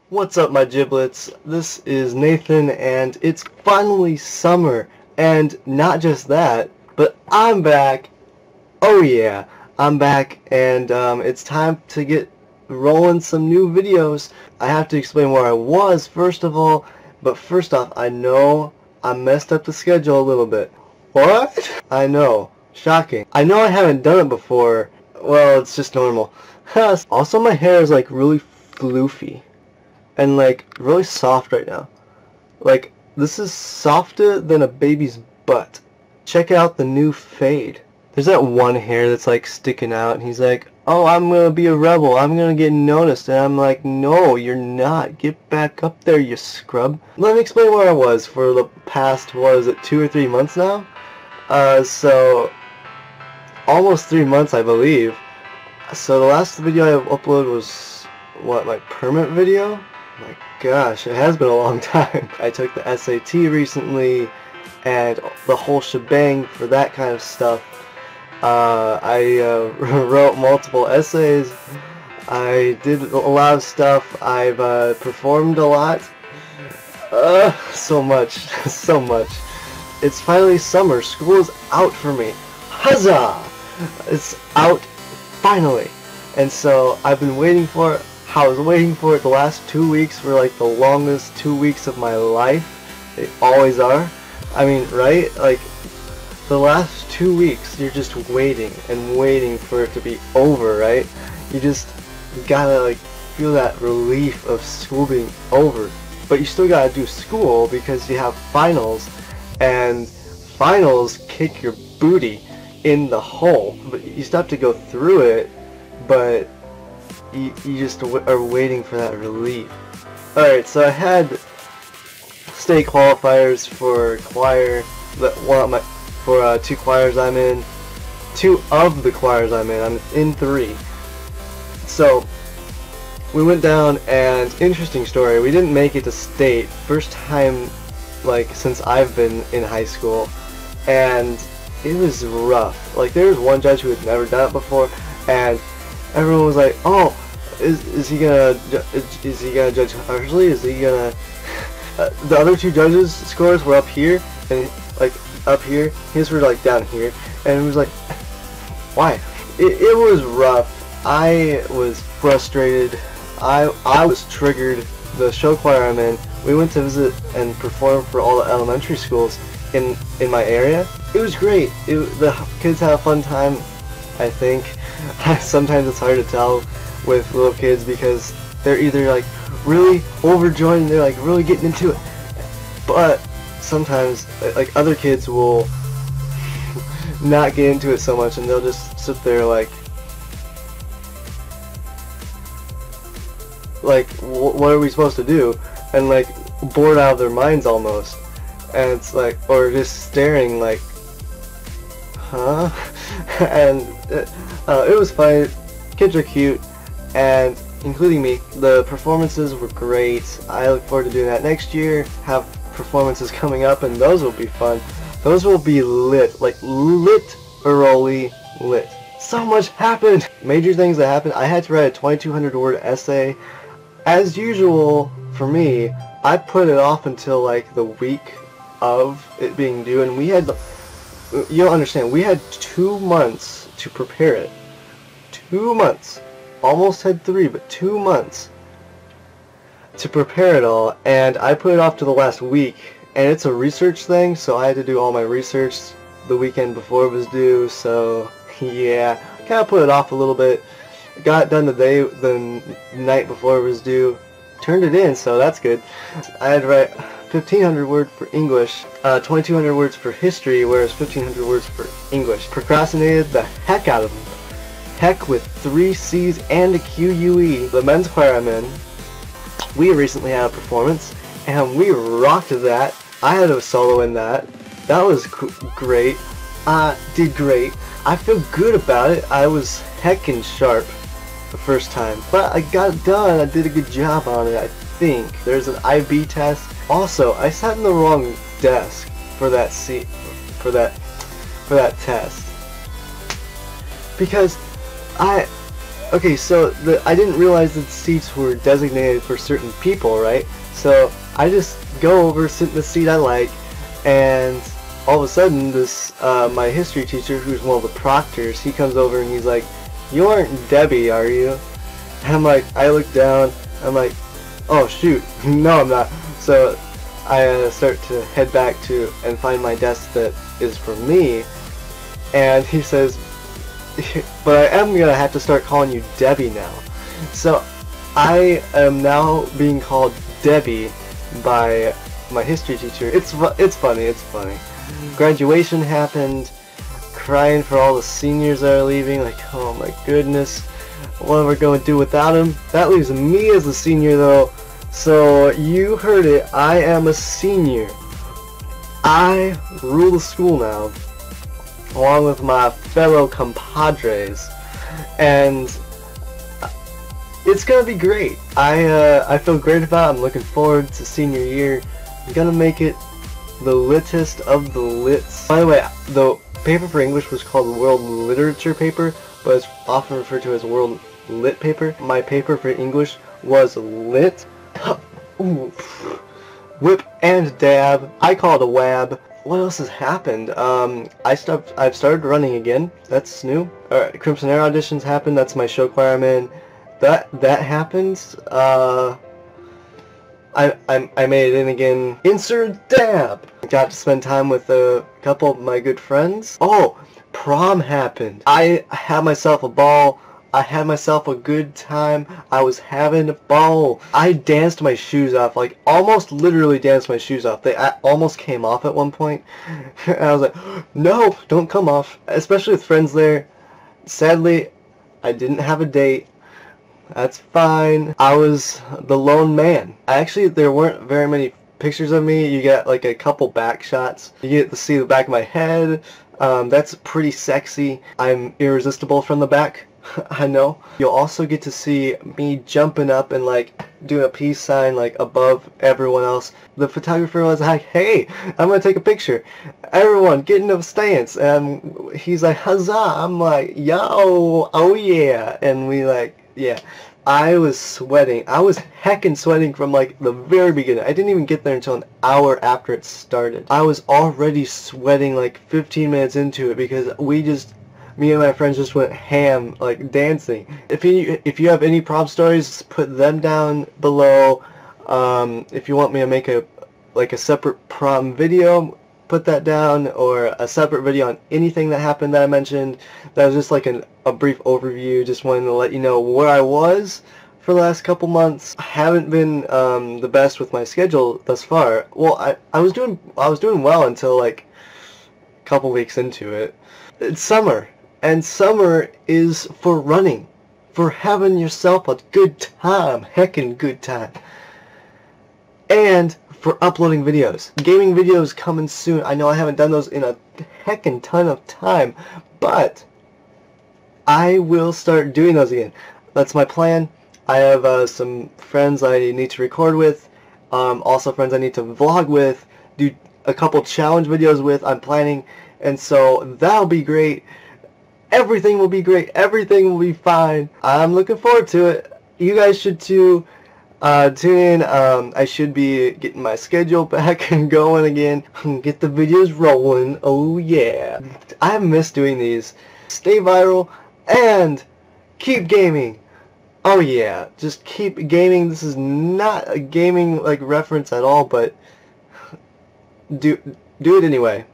What's up, my giblets? This is Nathan, and it's finally summer. And not just that, but I'm back. Oh yeah, I'm back, and it's time to get rolling some new videos. I have to explain where I was first of all, but first off, I know I messed up the schedule a little bit. What? I know. Shocking. I know I haven't done it before. Well, it's just normal. Also, my hair is like really floofy and like really soft right now. Like, this is softer than a baby's butt. Check out the new fade. There's that one hair that's like sticking out, and he's like, oh, I'm gonna be a rebel, I'm gonna get noticed. And I'm like, no, you're not. Get back up there, you scrub. Let me explain where I was for the past, what is it, 2 or 3 months now? So almost 3 months, I believe. So the last video I uploaded was, what, my permit video? My gosh, it has been a long time. I took the SAT recently, and the whole shebang for that kind of stuff. I wrote multiple essays. I did a lot of stuff. I've performed a lot. So much, so much. It's finally summer. School is out for me. Huzzah! It's out finally. And so I've been waiting for it. I was waiting for it. The last 2 weeks were like the longest 2 weeks of my life. They always are. I mean, right? Like, the last 2 weeks, you're just waiting and waiting for it to be over, right? You just gotta, like, feel that relief of school being over. But you still gotta do school because you have finals, and finals kick your booty in the hole. But you still have to go through it, but you just are waiting for that relief. Alright, so I had state qualifiers for choir, for 2 choirs I'm in. 2 of the choirs I'm in 3. So we went down, and interesting story, we didn't make it to state, first time like since I've been in high school, and it was rough. Like, there was one judge who had never done it before, and everyone was like, oh, is he gonna judge harshly? Is he gonna the other 2 judges' scores were up here, and like up here, his were like down here, and it was like, why? It was rough. I was frustrated. I was triggered. The show choir I'm in, we went to visit and perform for all the elementary schools in my area. It was great. The kids had a fun time, I think. Sometimes it's hard to tell with little kids because they're either like really overjoyed and they're like really getting into it, but sometimes like other kids will not get into it so much, and they'll just sit there like what are we supposed to do, and like bored out of their minds almost, and it's like, or just staring like, huh? And it was fun. Kids are cute, and including me. The performances were great. I look forward to doing that next year. Have performances coming up, and those will be fun. Those will be lit, like literally lit. So much happened. Major things that happened. I had to write a 2,200 word essay. As usual for me, I put it off until like the week of it being due, and we had, you don't understand, we had 2 months to prepare it. 2 months. Almost had 3, but 2 months to prepare it all, and I put it off to the last week, and it's a research thing, so I had to do all my research the weekend before it was due, so yeah, kind of put it off a little bit. Got it done the night before it was due, turned it in, so that's good. I had to write 1,500 words for English, 2,200 words for history, whereas 1,500 words for English. Procrastinated the heck out of them. Heck with 3 C's and a QUE. The men's choir I'm in, we recently had a performance, and we rocked that. I had a solo in that. That was great. Did great. I feel good about it. I was heckin' sharp the first time, but I got it done. I did a good job on it, I think. There's an IB test. Also, I sat in the wrong desk for that for that test, because Okay, so I didn't realize that the seats were designated for certain people, right? So I just go over, sit in the seat I like, and all of a sudden this my history teacher, who's one of the proctors, he comes over and he's like, "You aren't Debbie, are you?" And I'm like, I look down, I'm like, oh shoot, no I'm not. So I start to head back to and find my desk that is for me, and he says, but I am gonna have to start calling you Debbie now. So I am now being called Debbie by my history teacher. It's funny, it's funny. Graduation happened, crying for all the seniors that are leaving, like, oh my goodness, what am I going to do without him? That leaves me as a senior though. So you heard it, I am a senior. I rule the school now, along with my fellow compadres, and it's gonna be great. I feel great about it. I'm looking forward to senior year. I'm gonna make it the litest of the lits. By the way, the paper for English was called World Literature paper, but it's often referred to as World Lit paper. My paper for English was lit. Ooh. Whip and dab. I call it a wab. What else has happened? I've started running again. That's new. Alright, Crimson Air auditions happened. That's my show choir I'm in. That happens. I made it in again. Insert dab. Got to spend time with a couple of my good friends. Oh, prom happened. I had myself a ball. I had myself a good time. I was having a ball. I danced my shoes off, like almost literally danced my shoes off. They almost came off at one point. And I was like, no, don't come off. Especially with friends there. Sadly, I didn't have a date. That's fine. I was the lone man. Actually, there weren't very many pictures of me. You get like a couple back shots. You get to see the back of my head. That's pretty sexy. I'm irresistible from the back. I know. You'll also get to see me jumping up and like doing a peace sign like above everyone else. The photographer was like, hey, I'm gonna take a picture. Everyone get in a stance. And he's like, huzzah. I'm like, yo, oh yeah. And we like, yeah. I was sweating. I was heckin' sweating from like the very beginning. I didn't even get there until an hour after it started. I was already sweating like 15 minutes into it because me and my friends just went ham, like dancing. If you have any prom stories, put them down below. If you want me to make a separate prom video, put that down, or a separate video on anything that happened that I mentioned. That was just like a brief overview. Just wanted to let you know where I was for the last couple months. I haven't been the best with my schedule thus far. Well, I was doing well until like a couple weeks into it. It's summer. And summer is for running, for having yourself a good time, heckin' good time, and for uploading videos. Gaming videos coming soon. I know I haven't done those in a heckin' ton of time, but I will start doing those again. That's my plan. I have some friends I need to record with, also friends I need to vlog with, do a couple challenge videos with, I'm planning, and so that'll be great. Everything will be great. Everything will be fine. I'm looking forward to it. You guys should too. Tune in. I should be getting my schedule back and going again. Get the videos rolling. Oh yeah. I miss doing these. Stay viral and keep gaming. Oh yeah. Just keep gaming. This is not a gaming like reference at all, but do it anyway.